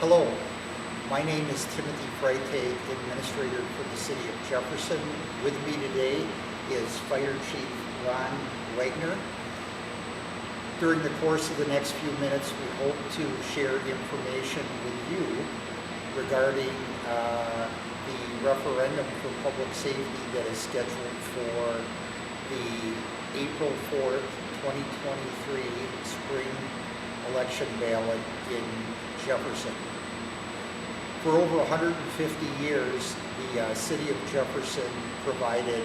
Hello, my name is Timothy Freitag, Administrator for the City of Jefferson. With me today is Fire Chief Ron Wagner. During the course of the next few minutes, we hope to share information with you regarding the referendum for public safety that is scheduled for the April 4th, 2023 spring election ballot in Jefferson. For over 150 years, the City of Jefferson provided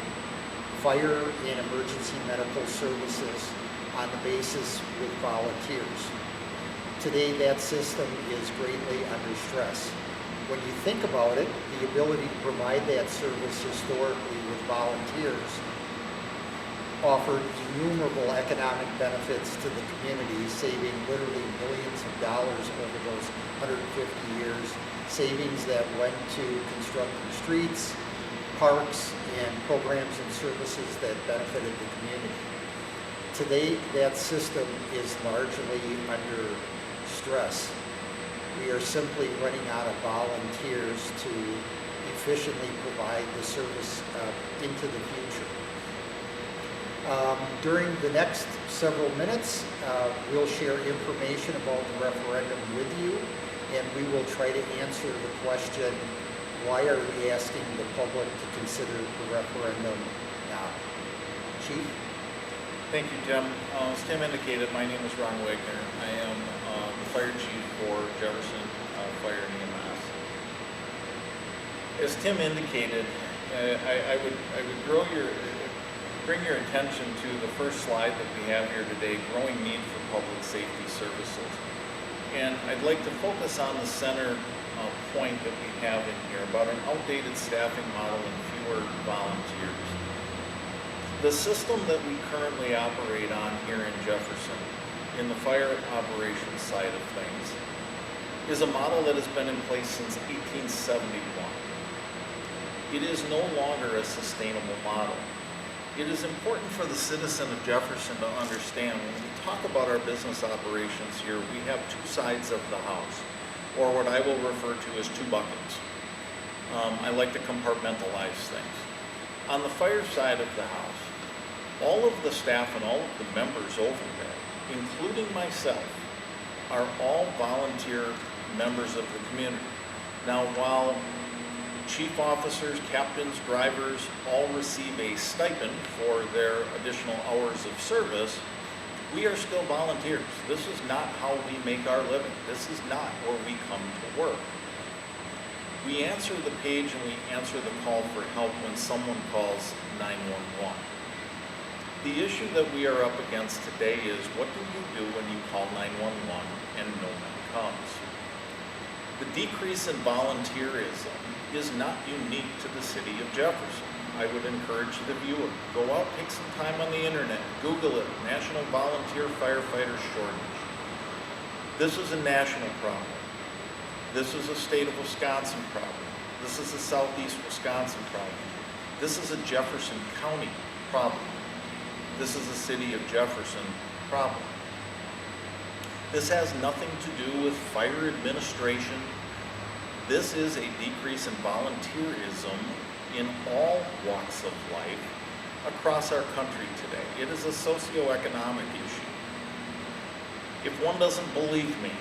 fire and emergency medical services on the basis with volunteers. Today, that system is greatly under stress. When you think about it, the ability to provide that service historically with volunteers offered innumerable economic benefits to the community, saving literally millions of dollars over those 150 years, savings that went to constructing streets, parks, and programs and services that benefited the community. Today, that system is largely under stress. We are simply running out of volunteers to efficiently provide the service into the future. During the next several minutes, we'll share information about the referendum with you, and we will try to answer the question, why are we asking the public to consider the referendum now? Chief? Thank you, Tim. As Tim indicated, my name is Ron Wagner. I am the Fire Chief for Jefferson Fire and EMS. As Tim indicated, I would bring your attention to the first slide that we have here today, growing need for public safety services. And I'd like to focus on the center point that we have in here about an outdated staffing model and fewer volunteers. The system that we currently operate on here in Jefferson, in the fire operations side of things, is a model that has been in place since 1871. It is no longer a sustainable model. It is important for the citizen of Jefferson to understand when we talk about our business operations here, we have two sides of the house, or what I will refer to as two buckets. I like to compartmentalize things. On the fire side of the house, all of the staff and all of the members over there, including myself, are all volunteer members of the community. Now, while chief officers, captains, drivers all receive a stipend for their additional hours of service, we are still volunteers. This is not how we make our living. This is not where we come to work. We answer the page and we answer the call for help when someone calls 911. The issue that we are up against today is, what do you do when you call 911 and no one comes? The decrease in volunteerism is not unique to the city of Jefferson. I would encourage the viewer, go out, take some time on the internet, Google it, National Volunteer Firefighter Shortage. This is a national problem. This is a state of Wisconsin problem. This is a southeast Wisconsin problem. This is a Jefferson County problem. This is a city of Jefferson problem. This has nothing to do with fire administration. This is a decrease in volunteerism in all walks of life across our country today. It is a socioeconomic issue. If one doesn't believe me,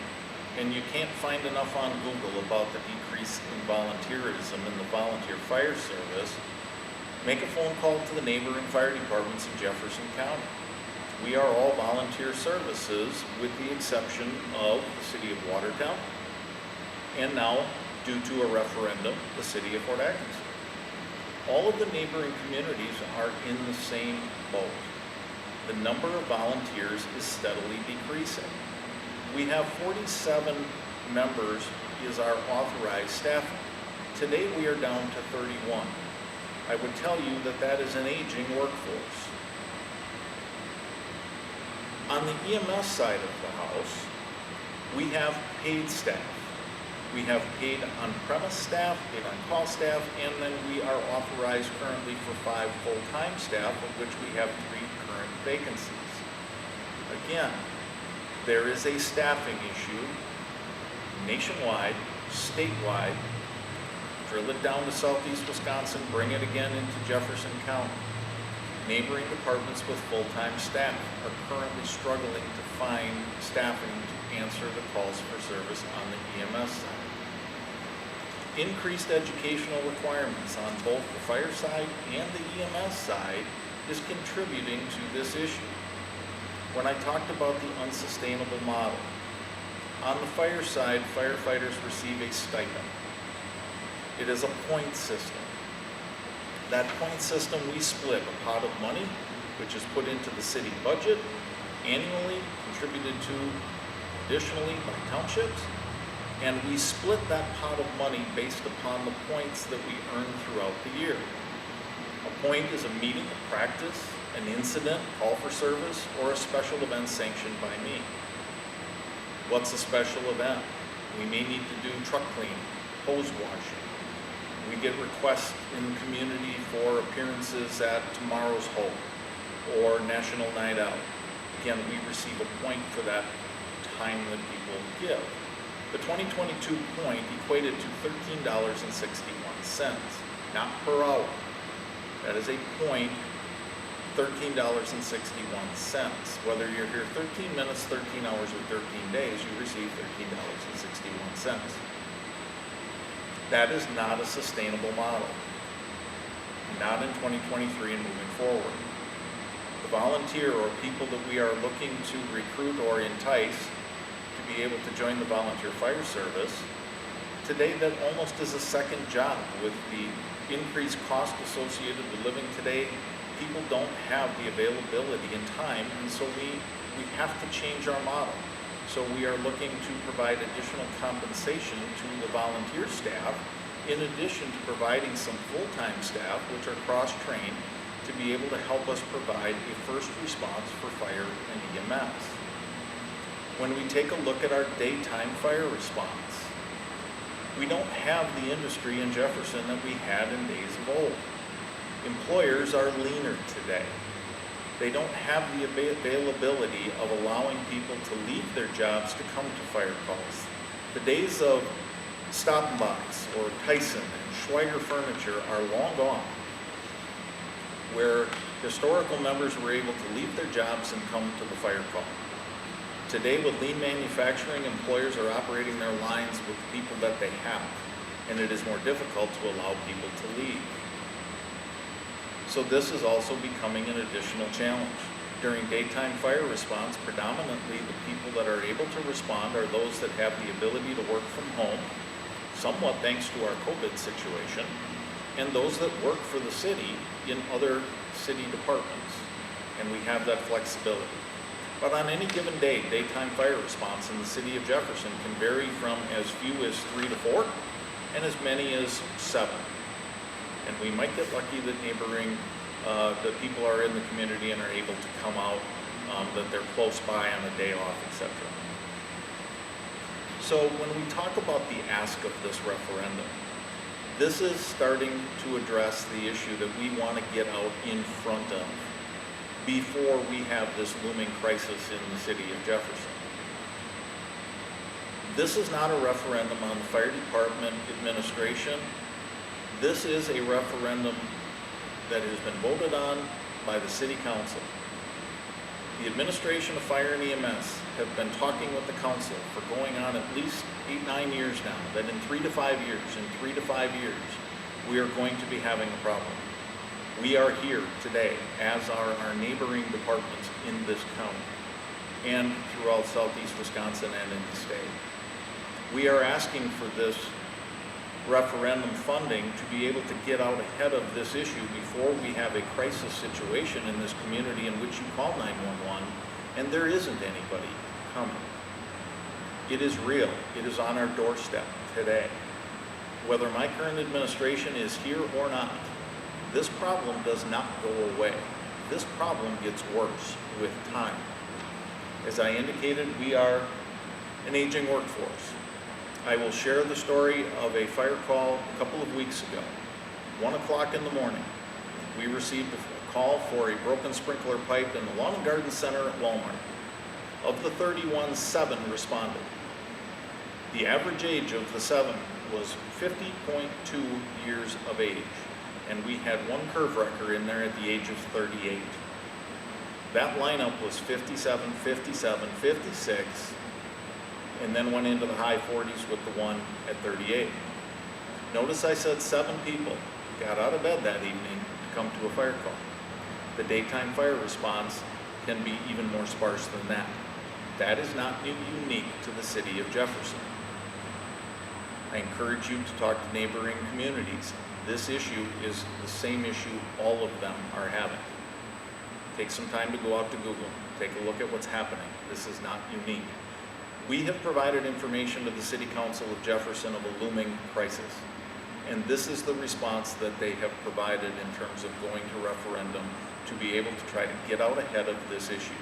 and you can't find enough on Google about the decrease in volunteerism in the volunteer fire service, make a phone call to the neighboring fire departments in Jefferson County. We are all volunteer services with the exception of the city of Watertown, and now, due to a referendum, the city of Fort Atkinson. All of the neighboring communities are in the same boat. The number of volunteers is steadily decreasing. We have 47 members is our authorized staffing. Today we are down to 31. I would tell you that that is an aging workforce. On the EMS side of the house, we have paid staff. We have paid on-premise staff, paid on-call staff, and then we are authorized currently for 5 full-time staff, of which we have 3 current vacancies. Again, there is a staffing issue nationwide, statewide, drill it down to southeast Wisconsin, bring it again into Jefferson County. Neighboring departments with full-time staff are currently struggling to find staffing to answer the calls for service on the EMS side. Increased educational requirements on both the fire side and the EMS side is contributing to this issue. When I talked about the unsustainable model, on the fire side, firefighters receive a stipend. It is a point system. That point system, we split a pot of money, which is put into the city budget annually, contributed to additionally by townships, and we split that pot of money based upon the points that we earn throughout the year. A point is a meeting, a practice, an incident, call for service, or a special event sanctioned by me. What's a special event? We may need to do truck cleaning, hose washing. We get requests in the community for appearances at Tomorrow's Hope or National Night Out. Again, we receive a point for that time that people give. The 2022 point equated to $13.61, not per hour. That is a point, $13.61. Whether you're here 13 minutes, 13 hours, or 13 days, you receive $13.61. That is not a sustainable model, not in 2023 and moving forward. The volunteer or people that we are looking to recruit or entice to be able to join the volunteer fire service, today that almost is a second job. With the increased cost associated with living today, people don't have the availability and time, and so we have to change our model. So we are looking to provide additional compensation to the volunteer staff, in addition to providing some full-time staff, which are cross-trained, to be able to help us provide a first response for fire and EMS. When we take a look at our daytime fire response, we don't have the industry in Jefferson that we had in days of old. Employers are leaner today. They don't have the availability of allowing people to leave their jobs to come to fire calls. The days of Stop and Box or Tyson and Schweiger Furniture are long gone, where historical members were able to leave their jobs and come to the fire call. Today, with lean manufacturing, employers are operating their lines with the people that they have, and it is more difficult to allow people to leave. So this is also becoming an additional challenge. During daytime fire response, predominantly the people that are able to respond are those that have the ability to work from home, somewhat thanks to our COVID situation, and those that work for the city in other city departments, and we have that flexibility. But on any given day, daytime fire response in the city of Jefferson can vary from as few as 3 to 4 and as many as 7. And we might get lucky that the people are in the community and are able to come out, that they're close by on a day off, etc. So when we talk about the ask of this referendum, this is starting to address the issue that we want to get out in front of before we have this looming crisis in the city of Jefferson. This is not a referendum on the fire department administration. This is a referendum that has been voted on by the city council. The administration of fire and EMS have been talking with the council for going on at least 8-9 years now, that in 3 to 5 years, we are going to be having a problem. We are here today, as are our neighboring departments in this county and throughout southeast Wisconsin and in the state. We are asking for this referendum funding to be able to get out ahead of this issue before we have a crisis situation in this community in which you call 911 and there isn't anybody coming. It is real. It is on our doorstep today. Whether my current administration is here or not, this problem does not go away. This problem gets worse with time. As I indicated, we are an aging workforce. I will share the story of a fire call a couple of weeks ago. 1 o'clock in the morning, we received a call for a broken sprinkler pipe in the Lawn and Garden Center at Walmart. Of the 31, 7 responded. The average age of the 7 was 50.2 years of age, and we had one curve wrecker in there at the age of 38. That lineup was 57, 57, 56, and then went into the high 40s with the one at 38. Notice I said 7 people got out of bed that evening to come to a fire call. The daytime fire response can be even more sparse than that. That is not unique to the city of Jefferson. I encourage you to talk to neighboring communities. This issue is the same issue all of them are having. Take some time to go out to Google. Take a look at what's happening. This is not unique. We have provided information to the City Council of Jefferson of a looming crisis. And this is the response that they have provided in terms of going to referendum to be able to try to get out ahead of this issue.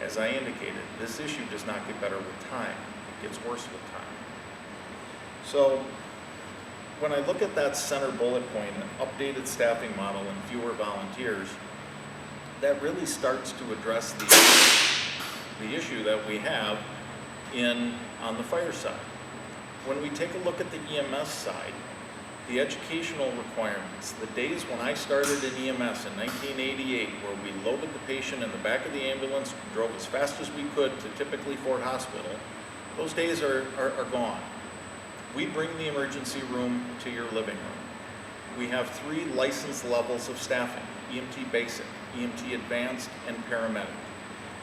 As I indicated, this issue does not get better with time. It gets worse with time. So when I look at that center bullet point, an updated staffing model and fewer volunteers, that really starts to address the issue that we have on the fire side. When we take a look at the EMS side, the educational requirements, the days when I started in EMS in 1988, where we loaded the patient in the back of the ambulance, drove as fast as we could to typically Ford Hospital, those days are gone. We bring the emergency room to your living room. We have 3 licensed levels of staffing: EMT Basic, EMT Advanced, and Paramedic.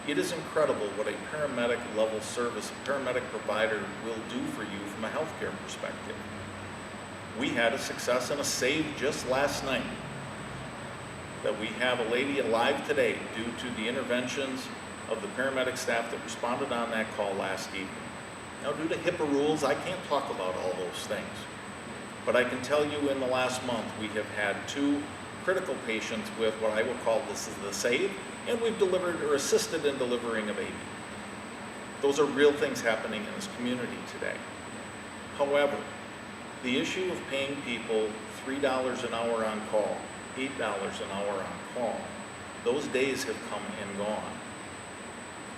It is incredible what a paramedic level service, a paramedic provider will do for you from a healthcare perspective. We had a success and a save just last night that we have a lady alive today due to the interventions of the paramedic staff that responded on that call last evening. Now, due to HIPAA rules, I can't talk about all those things. But I can tell you in the last month, we have had 2 critical patients with what I will call this is the save, and we've delivered or assisted in delivering a baby. Those are real things happening in this community today. However, the issue of paying people $3 an hour on call, $8 an hour on call, those days have come and gone.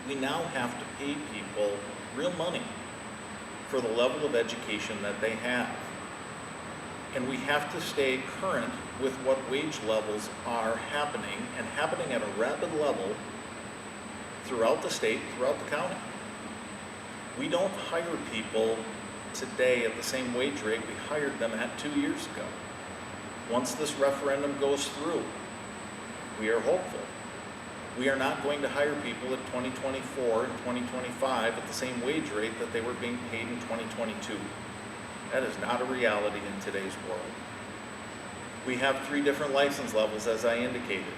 We now have to pay people real money for the level of education that they have. And we have to stay current with what wage levels are happening, and happening at a rapid level throughout the state, throughout the county. We don't hire people today at the same wage rate we hired them at 2 years ago. Once this referendum goes through, we are hopeful. We are not going to hire people at 2024 and 2025 at the same wage rate that they were being paid in 2022. That is not a reality in today's world. We have 3 different license levels, as I indicated.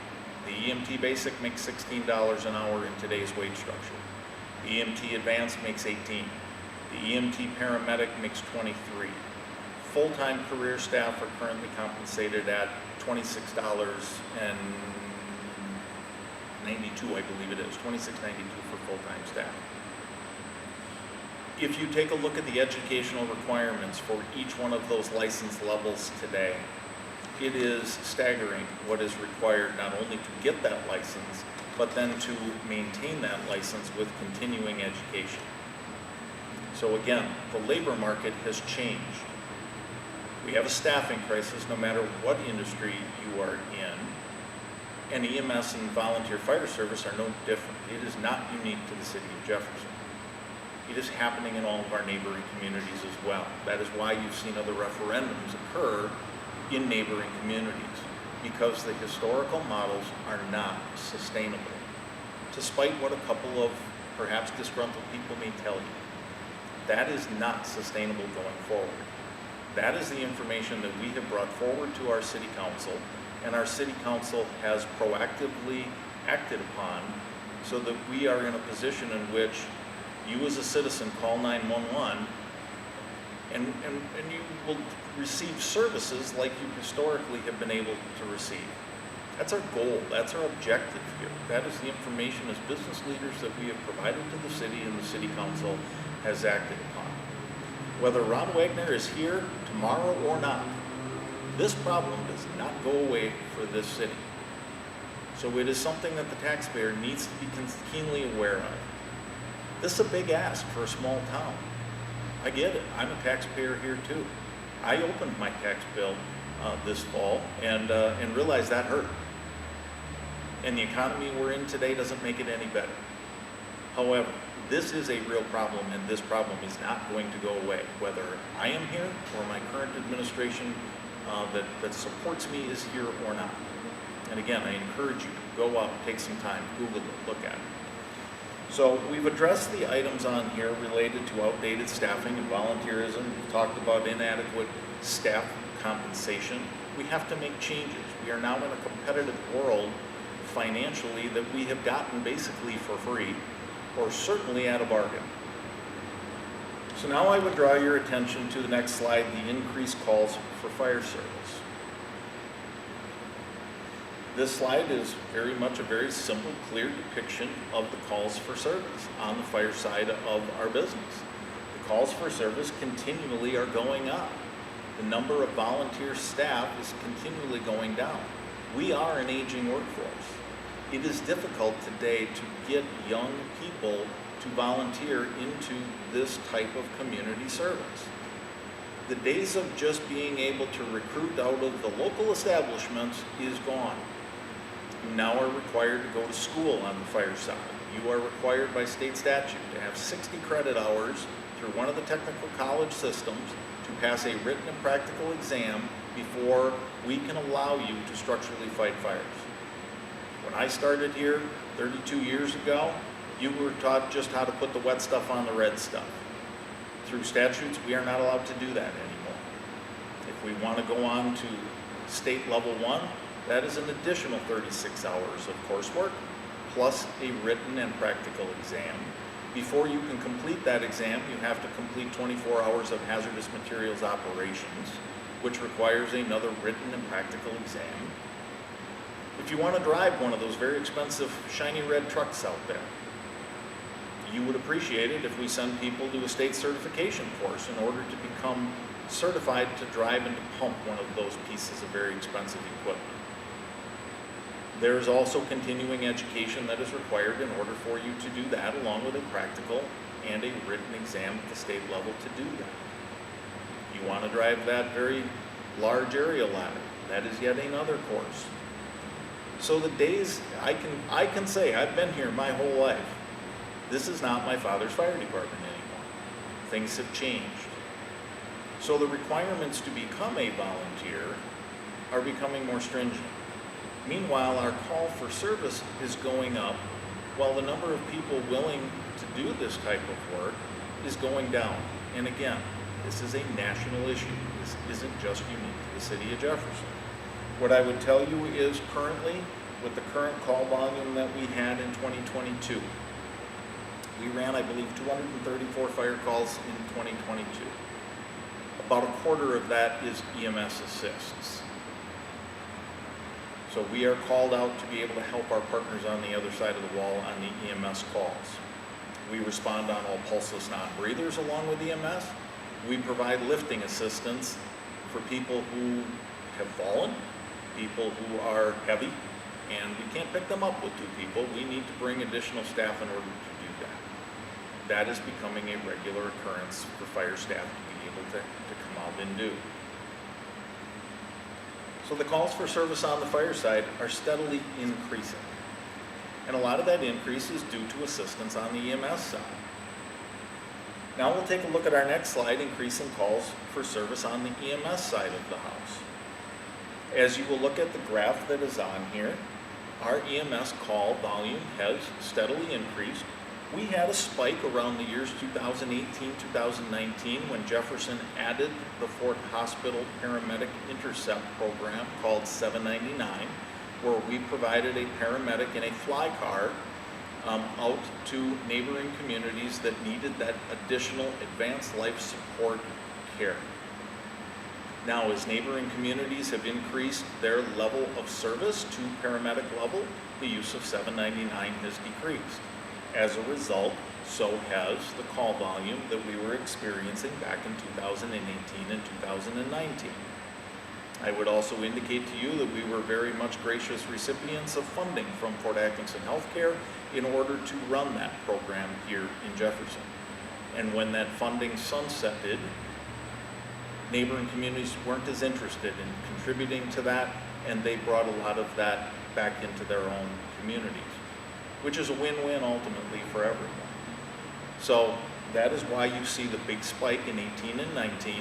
The EMT Basic makes $16 an hour in today's wage structure. The EMT Advanced makes $18. The EMT Paramedic makes $23. Full-time career staff are currently compensated at $26.92, I believe it is, $26.92 for full-time staff. If you take a look at the educational requirements for each one of those license levels today, it is staggering what is required not only to get that license, but then to maintain that license with continuing education. So again, the labor market has changed. We have a staffing crisis no matter what industry you are in, and EMS and volunteer fire service are no different. It is not unique to the city of Jefferson. It is happening in all of our neighboring communities as well. That is why you've seen other referendums occur in neighboring communities, because the historical models are not sustainable, despite what a couple of perhaps disgruntled people may tell you. That is not sustainable going forward. That is the information that we have brought forward to our city council, and our city council has proactively acted upon so that we are in a position in which you as a citizen call 911 and you will receive services like you historically have been able to receive. That's our goal. That's our objective here. That is the information as business leaders that we have provided to the city and the city council has acted upon. Whether Ron Wagner is here tomorrow or not, this problem does not go away for this city. So it is something that the taxpayer needs to be keenly aware of. This is a big ask for a small town. I get it. I'm a taxpayer here too. I opened my tax bill this fall and realized that hurt. And the economy we're in today doesn't make it any better. However, this is a real problem, and this problem is not going to go away, whether I am here or my current administration that supports me is here or not. And again, I encourage you to go out, take some time, Google it, look at it. So we've addressed the items on here related to outdated staffing and volunteerism. We've talked about inadequate staff compensation. We have to make changes. We are now in a competitive world financially that we have gotten basically for free, or certainly at a bargain. So now I would draw your attention to the next slide, the increased calls for fire service. This slide is very much a very simple, clear depiction of the calls for service on the fire side of our business. The calls for service continually are going up. The number of volunteer staff is continually going down. We are an aging workforce. It is difficult today to get young people to volunteer into this type of community service. The days of just being able to recruit out of the local establishments is gone. You now are required to go to school on the fire side. You are required by state statute to have 60 credit hours through one of the technical college systems to pass a written and practical exam before we can allow you to structurally fight fires. When I started here 32 years ago, you were taught just how to put the wet stuff on the red stuff. Through statutes, we are not allowed to do that anymore. If we want to go on to state level 1, that is an additional 36 hours of coursework, plus a written and practical exam. Before you can complete that exam, you have to complete 24 hours of hazardous materials operations, which requires another written and practical exam. If you want to drive one of those very expensive shiny red trucks out there, you would appreciate it if we send people to a state certification course in order to become certified to drive and to pump one of those pieces of very expensive equipment. There is also continuing education that is required in order for you to do that, along with a practical and a written exam at the state level to do that. You want to drive that very large area ladder, that is yet another course. So the days, I can say, I've been here my whole life. This is not my father's fire department anymore. Things have changed. So the requirements to become a volunteer are becoming more stringent. Meanwhile, our call for service is going up while the number of people willing to do this type of work is going down. And again, this is a national issue. This isn't just unique to the city of Jefferson. What I would tell you is currently, with the current call volume that we had in 2022, we ran, I believe, 234 fire calls in 2022. About a quarter of that is EMS assists. So we are called out to be able to help our partners on the other side of the wall on the EMS calls. We respond on all pulseless non-breathers along with EMS. We provide lifting assistance for people who have fallen, people who are heavy, and we can't pick them up with 2 people. We need to bring additional staff in order to do that. That is becoming a regular occurrence for fire staff to be able to come out and do. So the calls for service on the fire side are steadily increasing. And a lot of that increase is due to assistance on the EMS side. Now we'll take a look at our next slide, increasing calls for service on the EMS side of the house. As you will look at the graph that is on here, our EMS call volume has steadily increased. We had a spike around the years 2018, 2019 when Jefferson added the Fort Hospital Paramedic Intercept program called 799, where we provided a paramedic in a fly car out to neighboring communities that needed that additional advanced life support care. Now, as neighboring communities have increased their level of service to paramedic level, the use of 799 has decreased. As a result, so has the call volume that we were experiencing back in 2018 and 2019. I would also indicate to you that we were very much gracious recipients of funding from Fort Atkinson Healthcare in order to run that program here in Jefferson. And when that funding sunsetted, neighboring communities weren't as interested in contributing to that, and they brought a lot of that back into their own communities, which is a win-win ultimately for everyone. So that is why you see the big spike in 18 and 19,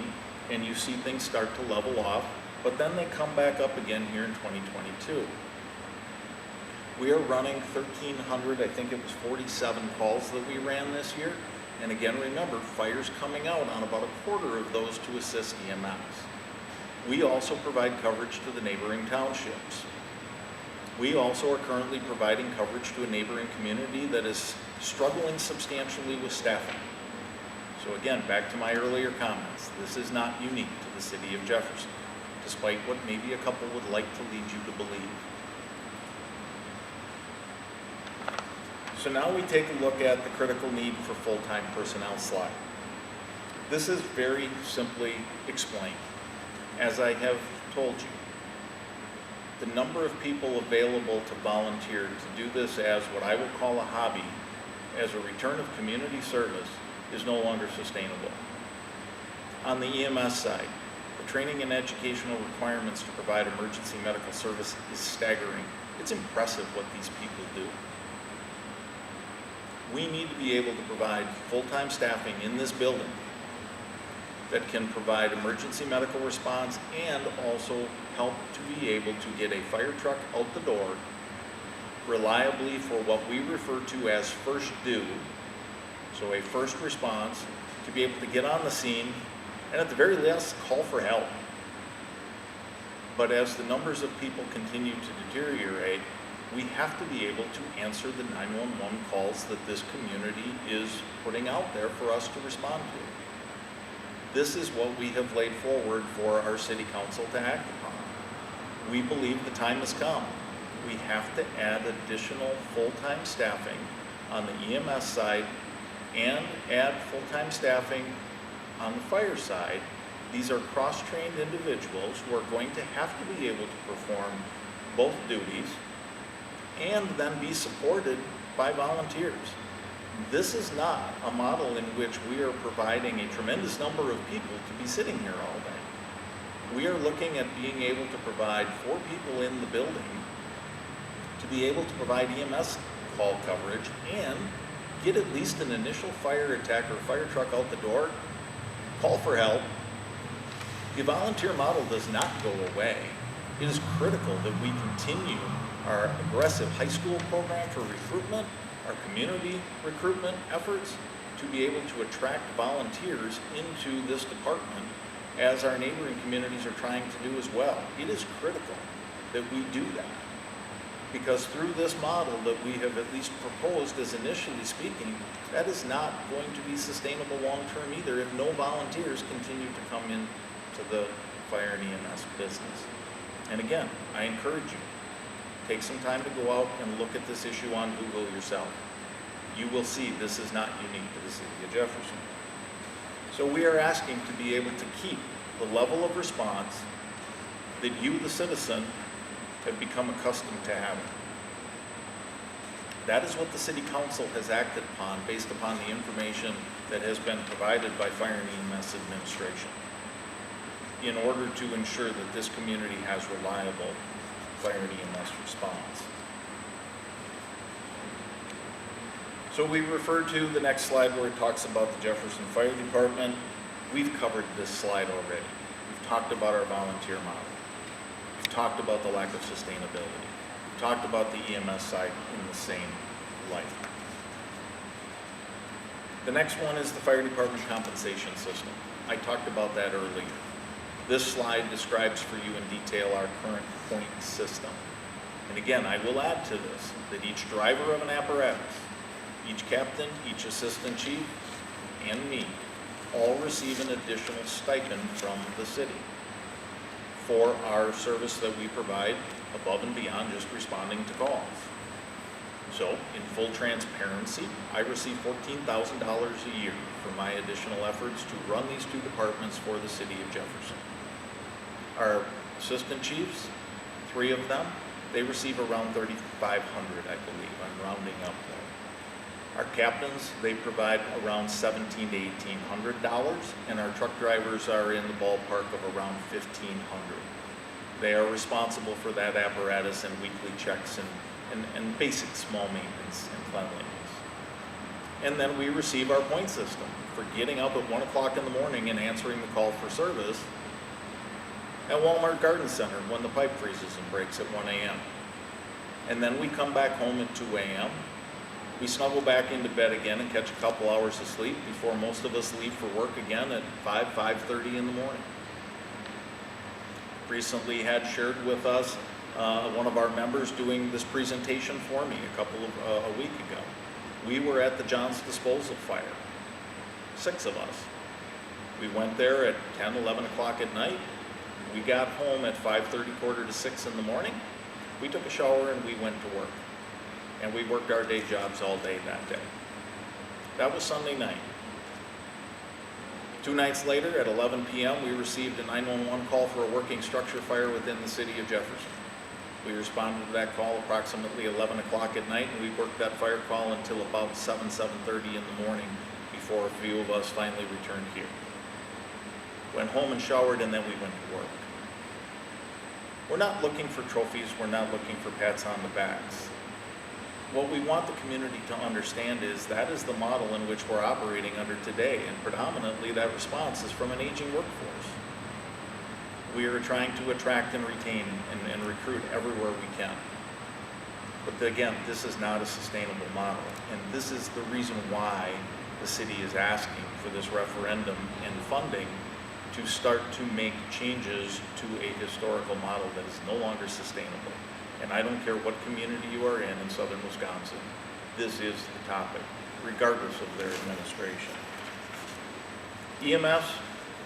and you see things start to level off, but then they come back up again here in 2022. We are running 1,300, I think it was 47 calls that we ran this year. And again, remember, fire's coming out on about a quarter of those to assist EMS. We also provide coverage to the neighboring townships. We also are currently providing coverage to a neighboring community that is struggling substantially with staffing. So again, back to my earlier comments, this is not unique to the city of Jefferson, despite what maybe a couple would like to lead you to believe. So now we take a look at the critical need for full-time personnel slide. This is very simply explained. As I have told you, the number of people available to volunteer to do this as what I will call a hobby, as a return of community service, is no longer sustainable. On the EMS side, the training and educational requirements to provide emergency medical service is staggering. It's impressive what these people do. We need to be able to provide full-time staffing in this building that can provide emergency medical response and also help to be able to get a fire truck out the door reliably for what we refer to as first due, so a first response, to be able to get on the scene and at the very least call for help. But as the numbers of people continue to deteriorate, we have to be able to answer the 911 calls that this community is putting out there for us to respond to. This is what we have laid forward for our city council to act upon. We believe the time has come. We have to add additional full-time staffing on the EMS side and add full-time staffing on the fire side. These are cross-trained individuals who are going to have to be able to perform both duties and then be supported by volunteers. This is not a model in which we are providing a tremendous number of people to be sitting here all day. We are looking at being able to provide 4 people in the building to be able to provide EMS call coverage and get at least an initial fire attack or fire truck out the door, call for help. The volunteer model does not go away. It is critical that we continue our aggressive high school program for recruitment, our community recruitment efforts to be able to attract volunteers into this department as our neighboring communities are trying to do as well. It is critical that we do that, because through this model that we have at least proposed as initially speaking, that is not going to be sustainable long-term either if no volunteers continue to come into the fire and EMS business. And again, I encourage you, take some time to go out and look at this issue on Google yourself. You will see this is not unique to the city of Jefferson. So we are asking to be able to keep the level of response that you, the citizen, have become accustomed to having. That is what the City Council has acted upon based upon the information that has been provided by Fire and EMS Administration in order to ensure that this community has reliable fire and EMS response. So we refer to the next slide where it talks about the Jefferson Fire Department. We've covered this slide already. We've talked about our volunteer model. We've talked about the lack of sustainability. We've talked about the EMS side in the same light. The next one is the fire department compensation system. I talked about that earlier. This slide describes for you in detail our current point system. And again, I will add to this that each driver of an apparatus, each captain, each assistant chief, and me all receive an additional stipend from the city for our service that we provide above and beyond just responding to calls. So, in full transparency, I receive $14,000 a year for my additional efforts to run these 2 departments for the city of Jefferson. Our assistant chiefs, 3 of them, they receive around $3,500, I believe. I'm rounding up there. Our captains, they provide around $1,700 to $1,800, and our truck drivers are in the ballpark of around $1,500. They are responsible for that apparatus and weekly checks and basic small maintenance and cleanliness. And then we receive our point system for getting up at 1 o'clock in the morning and answering the call for service at Walmart Garden Center when the pipe freezes and breaks at 1 a.m. And then we come back home at 2 a.m. We snuggle back into bed again and catch a couple hours of sleep before most of us leave for work again at 5:30 in the morning. Recently had shared with us one of our members doing this presentation for me a week ago. We were at the John's Disposal fire, 6 of us. We went there at 10, 11 o'clock at night. We got home at 5:30, quarter to 6 in the morning. We took a shower and we went to work. And we worked our day jobs all day that day. That was Sunday night. 2 nights later at 11 p.m. we received a 911 call for a working structure fire within the city of Jefferson. We responded to that call approximately 11 o'clock at night, and we worked that fire call until about 7:30 in the morning before a few of us finally returned here. Went home and showered, and then we went to work. We're not looking for trophies, we're not looking for pats on the backs. What we want the community to understand is that is the model in which we're operating under today, and predominantly that response is from an aging workforce. We are trying to attract and retain and recruit everywhere we can. But again, this is not a sustainable model, and this is the reason why the city is asking for this referendum and funding to start to make changes to a historical model that is no longer sustainable. And I don't care what community you are in southern Wisconsin, this is the topic, regardless of their administration. EMS,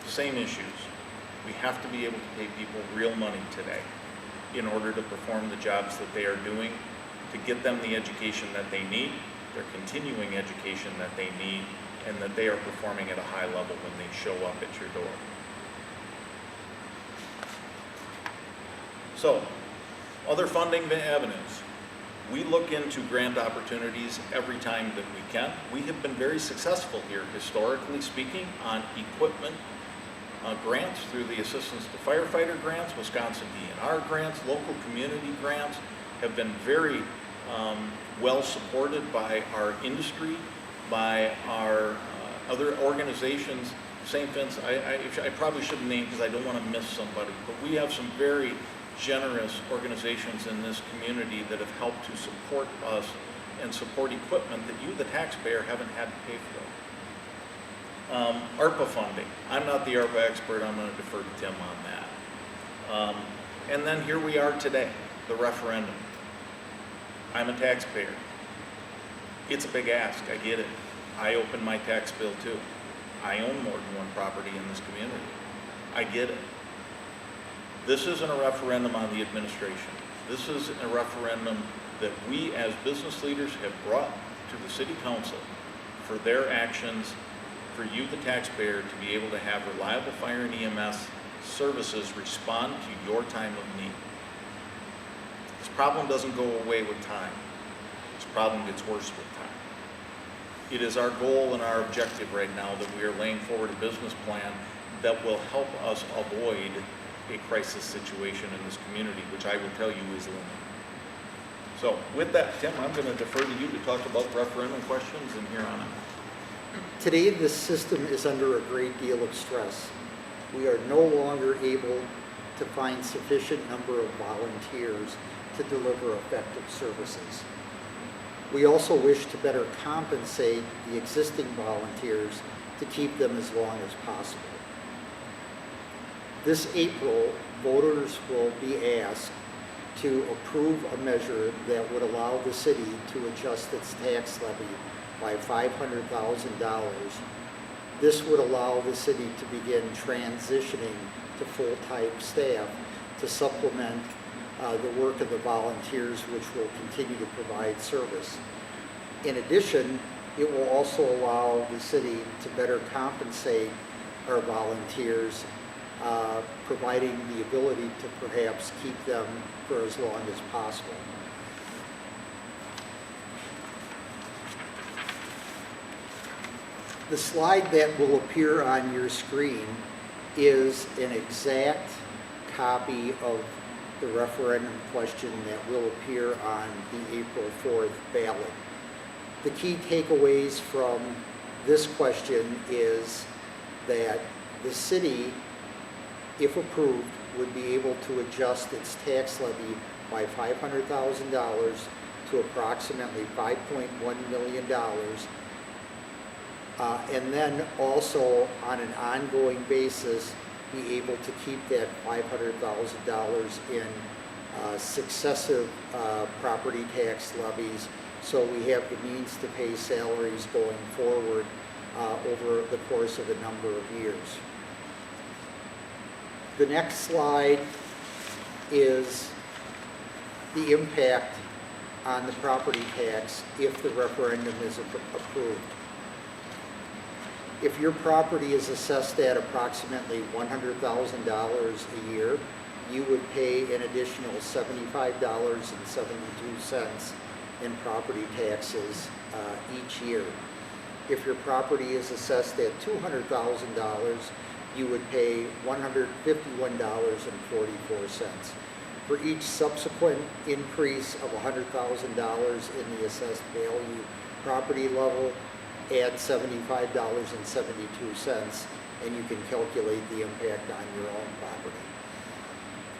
same issues. We have to be able to pay people real money today in order to perform the jobs that they are doing, to get them the education that they need, their continuing education that they need, and that they are performing at a high level when they show up at your door. So, other funding avenues. We look into grant opportunities every time that we can. We have been very successful here, historically speaking, on equipment grants through the Assistance to Firefighter grants, Wisconsin DNR grants, local community grants have been very well supported by our industry, by our other organizations. Same things, I probably shouldn't name because I don't want to miss somebody, but we have some very generous organizations in this community that have helped to support us and support equipment that you, the taxpayer, haven't had to pay for. ARPA funding. I'm not the ARPA expert, I'm going to defer to Tim on that. And then here we are today, the referendum. I'm a taxpayer. It's a big ask, I get it. I open my tax bill too. I own more than one property in this community. I get it. This isn't a referendum on the administration. This is a referendum that we as business leaders have brought to the city council for their actions, for you, the taxpayer, to be able to have reliable fire and EMS services respond to your time of need. This problem doesn't go away with time. This problem gets worse with time. It is our goal and our objective right now that we are laying forward a business plan that will help us avoid a crisis situation in this community, which I will tell you is looming. So with that, Tim, I'm going to defer to you to talk about referendum questions and here on out. Today, this system is under a great deal of stress. We are no longer able to find sufficient number of volunteers to deliver effective services. We also wish to better compensate the existing volunteers to keep them as long as possible. This April, voters will be asked to approve a measure that would allow the city to adjust its tax levy by $500,000. This would allow the city to begin transitioning to full-time staff to supplement the work of the volunteers, which will continue to provide service. In addition, it will also allow the city to better compensate our volunteers, providing the ability to perhaps keep them for as long as possible. The slide that will appear on your screen is an exact copy of the referendum question that will appear on the April 4th ballot. The key takeaways from this question is that the city, if approved, would be able to adjust its tax levy by $500,000 to approximately $5.1 million. And then also on an ongoing basis, be able to keep that $500,000 in successive property tax levies, so we have the means to pay salaries going forward over the course of a number of years. The next slide is the impact on the property tax if the referendum is approved. If your property is assessed at approximately $100,000 a year, you would pay an additional $75.72 in property taxes each year. If your property is assessed at $200,000, you would pay $151.44. For each subsequent increase of $100,000 in the assessed value property level, add $75.72, and you can calculate the impact on your own property.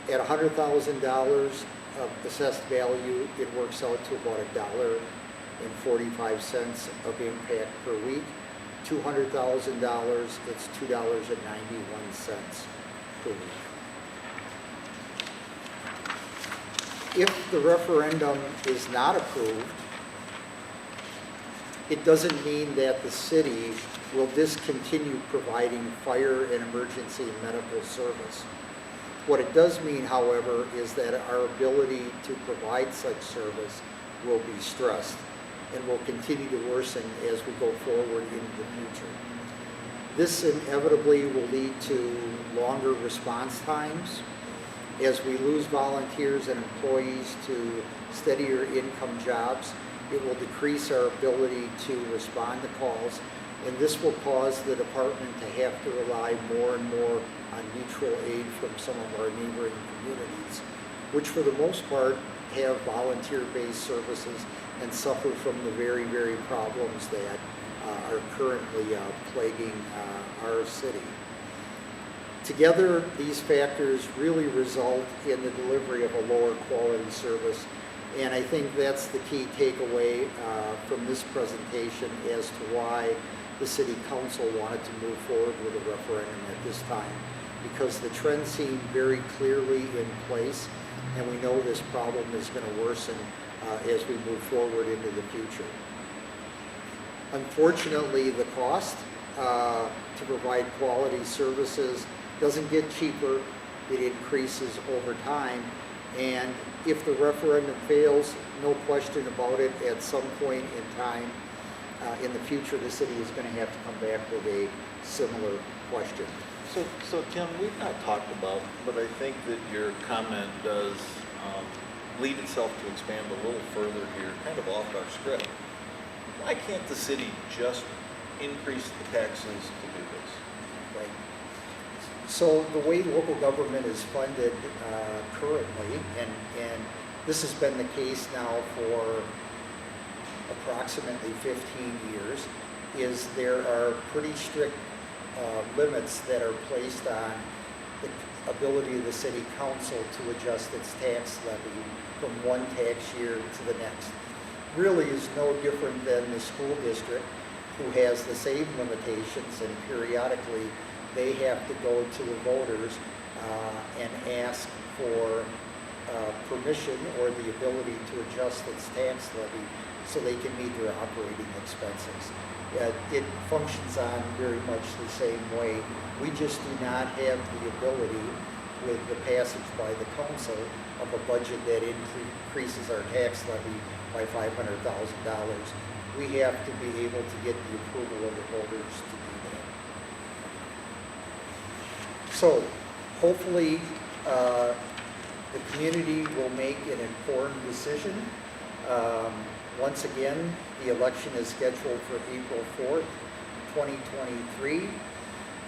At $100,000 of assessed value, it works out to about $1.45 of impact per week. $200,000, it's $2.91 per week. If the referendum is not approved, it doesn't mean that the city will discontinue providing fire and emergency and medical service. What it does mean, however, is that our ability to provide such service will be stressed and will continue to worsen as we go forward into the future. This inevitably will lead to longer response times. As we lose volunteers and employees to steadier income jobs, it will decrease our ability to respond to calls, and this will cause the department to have to rely more and more on mutual aid from some of our neighboring communities, which for the most part have volunteer-based services and suffer from the very, very problems that are currently plaguing our city. Together, these factors really result in the delivery of a lower quality service, and I think that's the key takeaway from this presentation as to why the City Council wanted to move forward with a referendum at this time, because the trends seem very clearly in place, and we know this problem is going to worsen as we move forward into the future. Unfortunately, the cost to provide quality services doesn't get cheaper, it increases over time, and if the referendum fails, no question about it, at some point in time in the future, the city is going to have to come back with a similar question. So Tim, we've not talked about, but I think that your comment does lead itself to expand a little further here, kind of off our script. Why can't the city just increase the taxes to do this? Right. So the way local government is funded currently, and this has been the case now for approximately 15 years, is there are pretty strict limits that are placed on the ability of the city council to adjust its tax levy from one tax year to the next. Really is no different than the school district, who has the same limitations, and periodically they have to go to the voters and ask for permission or the ability to adjust its tax levy so they can meet their operating expenses. It functions on very much the same way. We just do not have the ability, with the passage by the council of a budget that increases our tax levy by $500,000. We have to be able to get the approval of the voters to do that. So hopefully the community will make an informed decision. Once again, the election is scheduled for April 4th, 2023.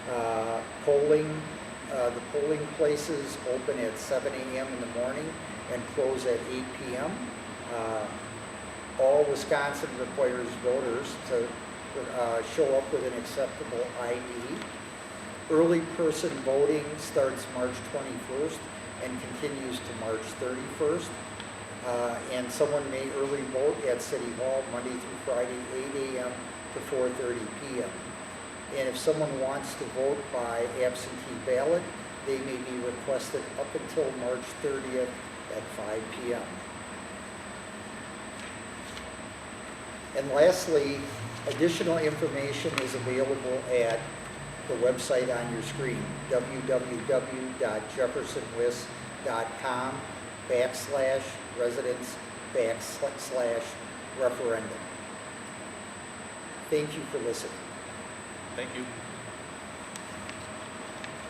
The polling places open at 7 a.m. in the morning and close at 8 p.m. All Wisconsin requires voters to show up with an acceptable ID. Early person voting starts March 21st and continues to March 31st. And someone may early vote at City Hall Monday through Friday, 8 a.m. to 4:30 p.m. And if someone wants to vote by absentee ballot, they may be requested up until March 30th at 5 p.m. And lastly, additional information is available at the website on your screen, www.jeffersonwis.com/residents/referendum. Thank you for listening. Thank you.